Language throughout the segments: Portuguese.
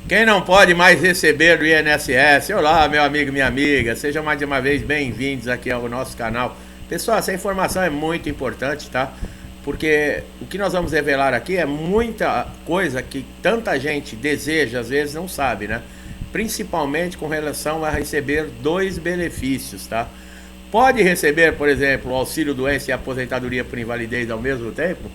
Quem não pode mais receber do INSS? Olá, meu amigo, minha amiga. Sejam mais uma vez bem-vindos aqui ao nosso canal. Pessoal, essa informação é muito importante, tá? Porque o que nós vamos revelar aqui é muita coisa que tanta gente deseja, às vezes não sabe, né? Principalmente com relação a receber dois benefícios, tá? Pode receber, por exemplo, o auxílio-doença e a aposentadoria por invalidez ao mesmo tempo?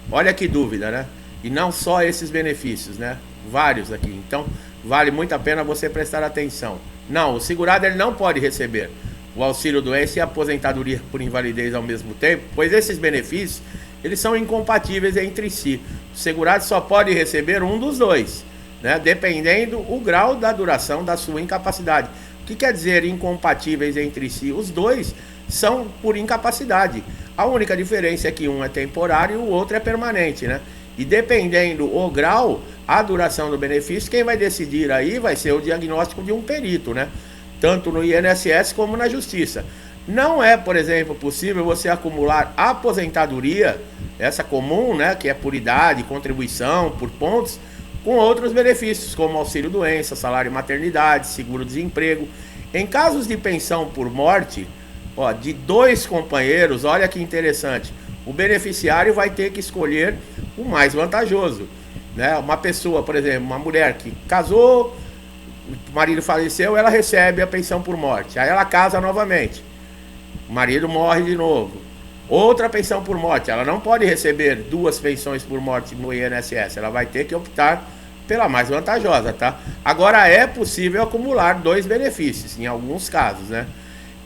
Olha que dúvida, né? E não só esses benefícios, né? Vários aqui. Então, vale muito a pena você prestar atenção. Não, o segurado ele não pode receber o auxílio-doença e a aposentadoria por invalidez ao mesmo tempo, pois esses benefícios, eles são incompatíveis entre si. O segurado só pode receber um dos dois, né? Dependendo o grau da duração da sua incapacidade. O que quer dizer incompatíveis entre si? Os dois são por incapacidade. A única diferença é que um é temporário e o outro é permanente, né? E dependendo o grau, a duração do benefício, quem vai decidir aí vai ser o diagnóstico de um perito, né? Tanto no INSS como na Justiça. Não é, por exemplo, possível você acumular aposentadoria, essa comum, né? Que é por idade, contribuição, por pontos, com outros benefícios, como auxílio-doença, salário-maternidade, seguro-desemprego. Em casos de pensão por morte, ó, de dois companheiros, olha que interessante, o beneficiário vai ter que escolher o mais vantajoso, né? Uma pessoa, por exemplo, uma mulher que casou, o marido faleceu, ela recebe a pensão por morte. Aí ela casa novamente, o marido morre de novo. Outra pensão por morte, ela não pode receber duas pensões por morte no INSS, ela vai ter que optar pela mais vantajosa, tá? Agora é possível acumular dois benefícios, em alguns casos, né?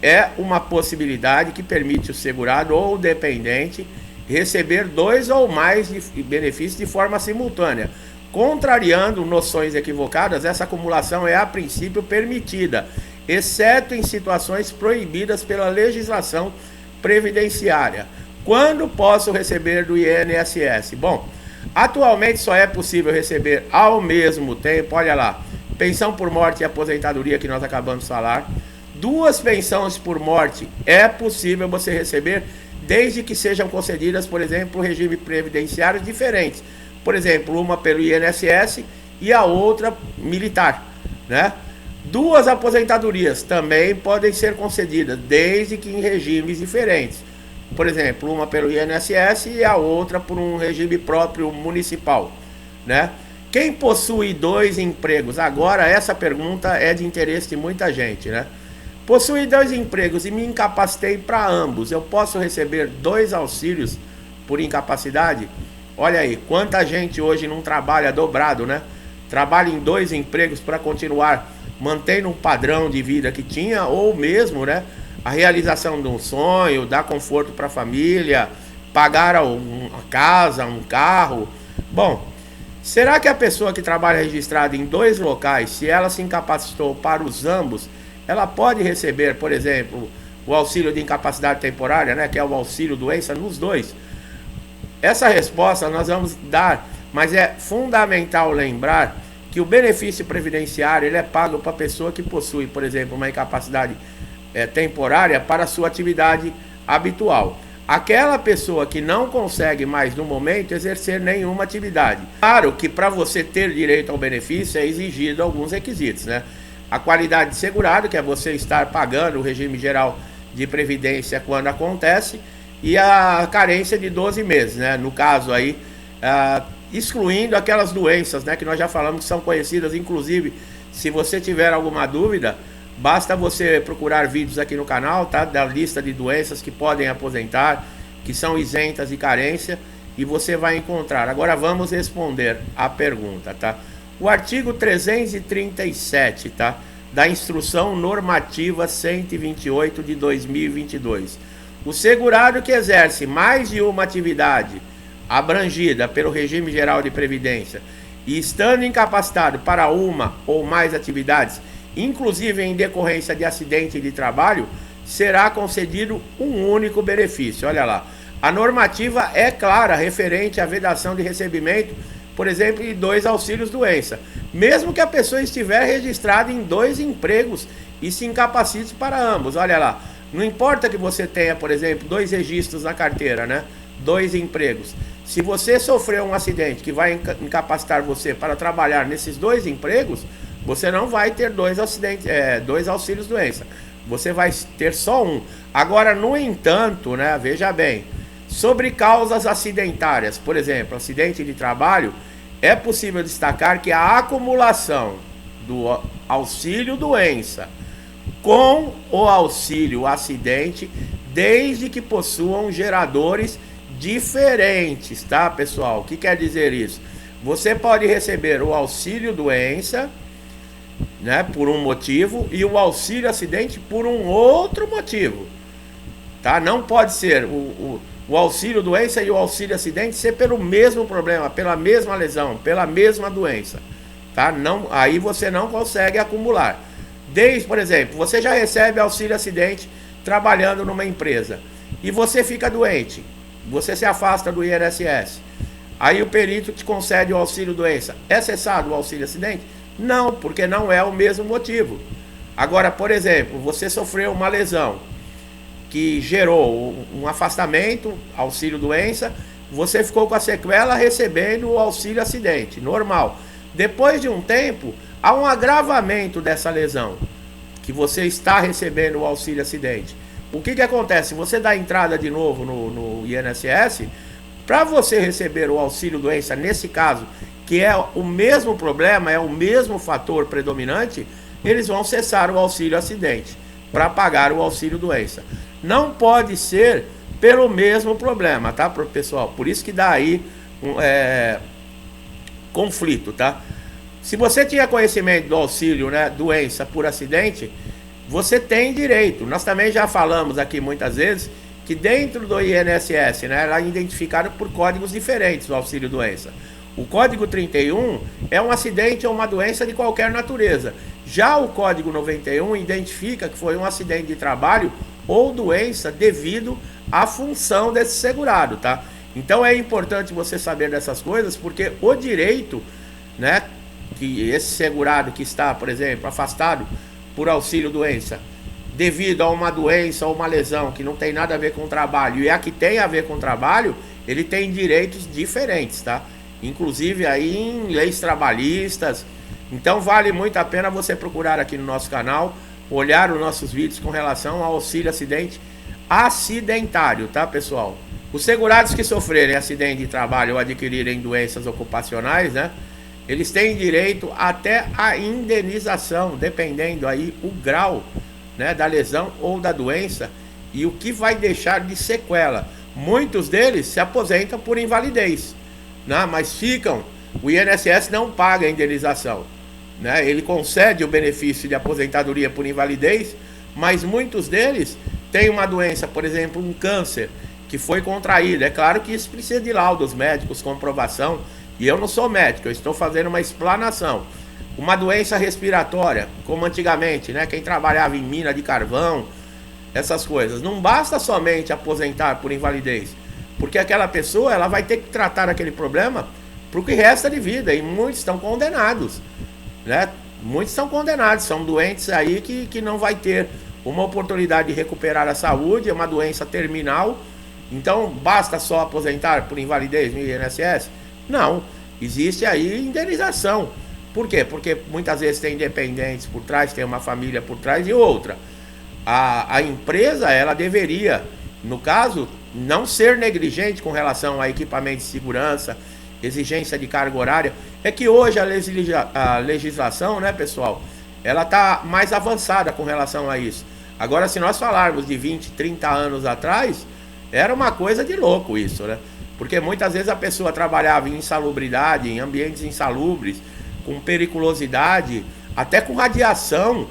É uma possibilidade que permite o segurado ou o dependente receber dois ou mais benefícios de forma simultânea. Contrariando noções equivocadas, essa acumulação é a princípio permitida, exceto em situações proibidas pela legislação previdenciária. Quando posso receber do INSS? Bom, atualmente só é possível receber ao mesmo tempo, olha lá, pensão por morte e aposentadoria que nós acabamos de falar. Duas pensões por morte é possível você receber desde que sejam concedidas, por exemplo, por regime previdenciário diferentes. Por exemplo, uma pelo INSS e a outra militar, né? Duas aposentadorias também podem ser concedidas, desde que em regimes diferentes. Por exemplo, uma pelo INSS e a outra por um regime próprio municipal, né? Quem possui dois empregos? Agora, essa pergunta é de interesse de muita gente, né? Possui dois empregos e me incapacitei para ambos. Eu posso receber dois auxílios por incapacidade? Olha aí, quanta gente hoje não trabalha dobrado, né? Trabalha em dois empregos para continuar mantendo um padrão de vida que tinha, ou mesmo, né, a realização de um sonho, dar conforto para a família, pagar uma casa, um carro. Bom, será que a pessoa que trabalha registrada em dois locais, se ela se incapacitou para os ambos, ela pode receber, por exemplo, o auxílio de incapacidade temporária, né, que é o auxílio-doença, nos dois? Essa resposta nós vamos dar, mas é fundamental lembrar que o benefício previdenciário ele é pago para a pessoa que possui, por exemplo, uma incapacidade temporária para a sua atividade habitual. Aquela pessoa que não consegue mais no momento exercer nenhuma atividade. Claro que para você ter direito ao benefício é exigido alguns requisitos, né? A qualidade de segurado, que é você estar pagando o regime geral de previdência quando acontece, e a carência de 12 meses, né? No caso aí, excluindo aquelas doenças, né, que nós já falamos que são conhecidas. Inclusive, se você tiver alguma dúvida, basta você procurar vídeos aqui no canal, tá? Da lista de doenças que podem aposentar, que são isentas de carência, e você vai encontrar. Agora vamos responder a pergunta, tá? O artigo 337, tá? Da Instrução Normativa 128 de 2022. O segurado que exerce mais de uma atividade abrangida pelo regime geral de previdência e estando incapacitado para uma ou mais atividades, inclusive em decorrência de acidente de trabalho, será concedido um único benefício. Olha lá, a normativa é clara referente à vedação de recebimento, por exemplo, de dois auxílios-doença, mesmo que a pessoa estiver registrada em dois empregos e se incapacite para ambos. Olha lá, não importa que você tenha, por exemplo, dois registros na carteira, né? Dois empregos. Se você sofreu um acidente que vai incapacitar você para trabalhar nesses 2 empregos, você não vai ter 2 auxílios doença. Você vai ter só um. Agora, no entanto, né, veja bem, sobre causas acidentárias, por exemplo, acidente de trabalho, é possível destacar que a acumulação do auxílio doença com o auxílio acidente, desde que possuam geradores diferentes, tá, pessoal? O que quer dizer isso? Você pode receber o auxílio doença, né, por um motivo, e o auxílio acidente por um outro motivo, tá? Não pode ser o auxílio doença e o auxílio acidente ser pelo mesmo problema, pela mesma lesão, pela mesma doença, tá? Não, aí você não consegue acumular. Por exemplo, você já recebe auxílio acidente trabalhando numa empresa e você fica doente, você se afasta do INSS, aí o perito te concede o auxílio doença. É cessado o auxílio acidente? Não, porque não é o mesmo motivo. Agora, por exemplo, você sofreu uma lesão que gerou um afastamento, auxílio doença, você ficou com a sequela recebendo o auxílio acidente, normal. Depois de um tempo, há um agravamento dessa lesão, que você está recebendo o auxílio acidente. O que acontece? Você dá entrada de novo no INSS, para você receber o auxílio doença, nesse caso, que é o mesmo problema, é o mesmo fator predominante, eles vão cessar o auxílio acidente para pagar o auxílio doença. Não pode ser pelo mesmo problema, tá, pessoal? Por isso que dá aí conflito, tá? Se você tinha conhecimento do auxílio, né, doença por acidente, você tem direito. Nós também já falamos aqui muitas vezes que dentro do INSS, né, ela é identificada por códigos diferentes do auxílio doença. O código 31 é um acidente ou uma doença de qualquer natureza. Já o código 91 identifica que foi um acidente de trabalho ou doença devido à função desse segurado, tá? Então é importante você saber dessas coisas, porque o direito, né, que esse segurado que está, por exemplo, afastado por auxílio doença, devido a uma doença ou uma lesão que não tem nada a ver com o trabalho, e a que tem a ver com o trabalho, ele tem direitos diferentes, tá? Inclusive aí em leis trabalhistas. Então vale muito a pena você procurar aqui no nosso canal, olhar os nossos vídeos com relação ao auxílio acidente acidentário, tá, pessoal? Os segurados que sofrerem acidente de trabalho ou adquirirem doenças ocupacionais, né, eles têm direito até a indenização, dependendo aí o grau, né, da lesão ou da doença e o que vai deixar de sequela. Muitos deles se aposentam por invalidez, né, mas o INSS não paga a indenização, né, ele concede o benefício de aposentadoria por invalidez, mas muitos deles têm uma doença, por exemplo, um câncer que foi contraído. É claro que isso precisa de laudos médicos, comprovação, e eu não sou médico, eu estou fazendo uma explanação. Uma doença respiratória, como antigamente, né, quem trabalhava em mina de carvão, essas coisas, não basta somente aposentar por invalidez, porque aquela pessoa ela vai ter que tratar aquele problema pro que resta de vida, e muitos estão condenados, né? Muitos estão condenados, são doentes aí que não vai ter uma oportunidade de recuperar a saúde, é uma doença terminal. Então basta só aposentar por invalidez no INSS? Não, existe aí indenização. Por quê? Porque muitas vezes tem dependentes por trás, tem uma família por trás e outra. A empresa, ela deveria, no caso, não ser negligente com relação a equipamento de segurança, exigência de carga horária. É que hoje a legislação, né, pessoal, ela está mais avançada com relação a isso. Agora, se nós falarmos de 20, 30 anos atrás, era uma coisa de louco isso, né? Porque muitas vezes a pessoa trabalhava em insalubridade, em ambientes insalubres, com periculosidade, até com radiação,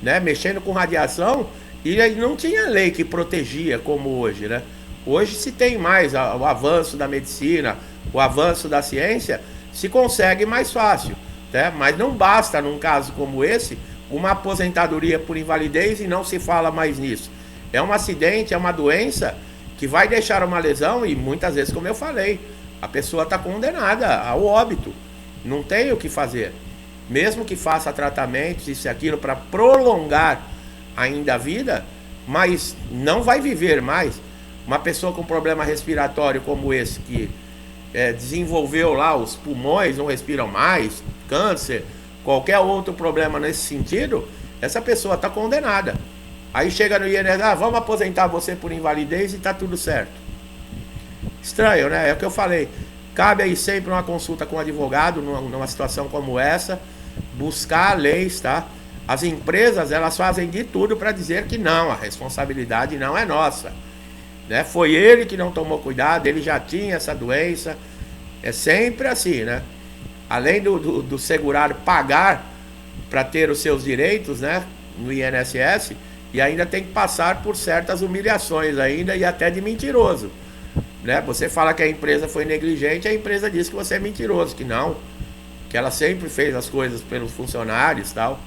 né? Mexendo com radiação, e aí não tinha lei que protegia como hoje, né? Hoje se tem mais o avanço da medicina, o avanço da ciência, se consegue mais fácil, né? Mas não basta, num caso como esse, uma aposentadoria por invalidez e não se fala mais nisso. É um acidente, é uma doença que vai deixar uma lesão e muitas vezes, como eu falei, a pessoa está condenada ao óbito. Não tem o que fazer. Mesmo que faça tratamentos, isso e aquilo, para prolongar ainda a vida, mas não vai viver mais. Uma pessoa com problema respiratório como esse, que desenvolveu lá os pulmões, não respiram mais, câncer, qualquer outro problema nesse sentido, essa pessoa está condenada. Aí chega no INSS, vamos aposentar você por invalidez e está tudo certo. Estranho, né? É o que eu falei. Cabe aí sempre uma consulta com o advogado, numa situação como essa, buscar leis, tá? As empresas, elas fazem de tudo para dizer que não, a responsabilidade não é nossa. Né? Foi ele que não tomou cuidado, ele já tinha essa doença. É sempre assim, né? Além do segurado pagar para ter os seus direitos, né, no INSS, e ainda tem que passar por certas humilhações ainda, e até de mentiroso. Né? Você fala que a empresa foi negligente, a empresa diz que você é mentiroso, que não, que ela sempre fez as coisas pelos funcionários e tal.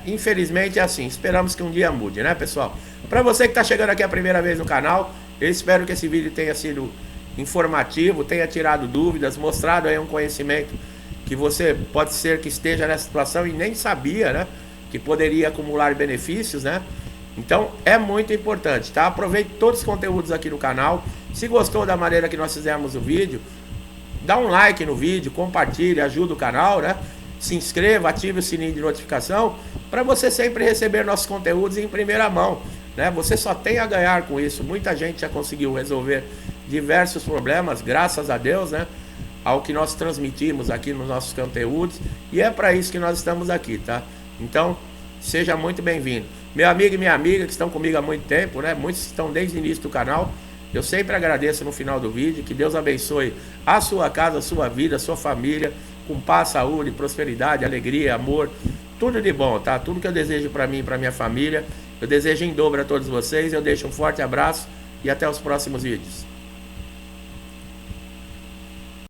Infelizmente é assim, esperamos que um dia mude, né, pessoal? Para você que está chegando aqui a primeira vez no canal, eu espero que esse vídeo tenha sido informativo, tenha tirado dúvidas, mostrado aí um conhecimento que você pode ser que esteja nessa situação e nem sabia, né, que poderia acumular benefícios, né? Então é muito importante, tá? Aproveite todos os conteúdos aqui no canal. Se gostou da maneira que nós fizemos o vídeo, dá um like no vídeo, compartilhe, ajuda o canal, né? Se inscreva, ative o sininho de notificação para você sempre receber nossos conteúdos em primeira mão, né? Você só tem a ganhar com isso. Muita gente já conseguiu resolver diversos problemas, graças a Deus, né? Ao que nós transmitimos aqui nos nossos conteúdos, e é para isso que nós estamos aqui, tá? Então, seja muito bem-vindo. Meu amigo e minha amiga que estão comigo há muito tempo, né? Muitos estão desde o início do canal. Eu sempre agradeço no final do vídeo. Que Deus abençoe a sua casa, a sua vida, a sua família, com paz, saúde, prosperidade, alegria, amor, tudo de bom, tá? Tudo que eu desejo para mim e para minha família, eu desejo em dobro a todos vocês. Eu deixo um forte abraço e até os próximos vídeos.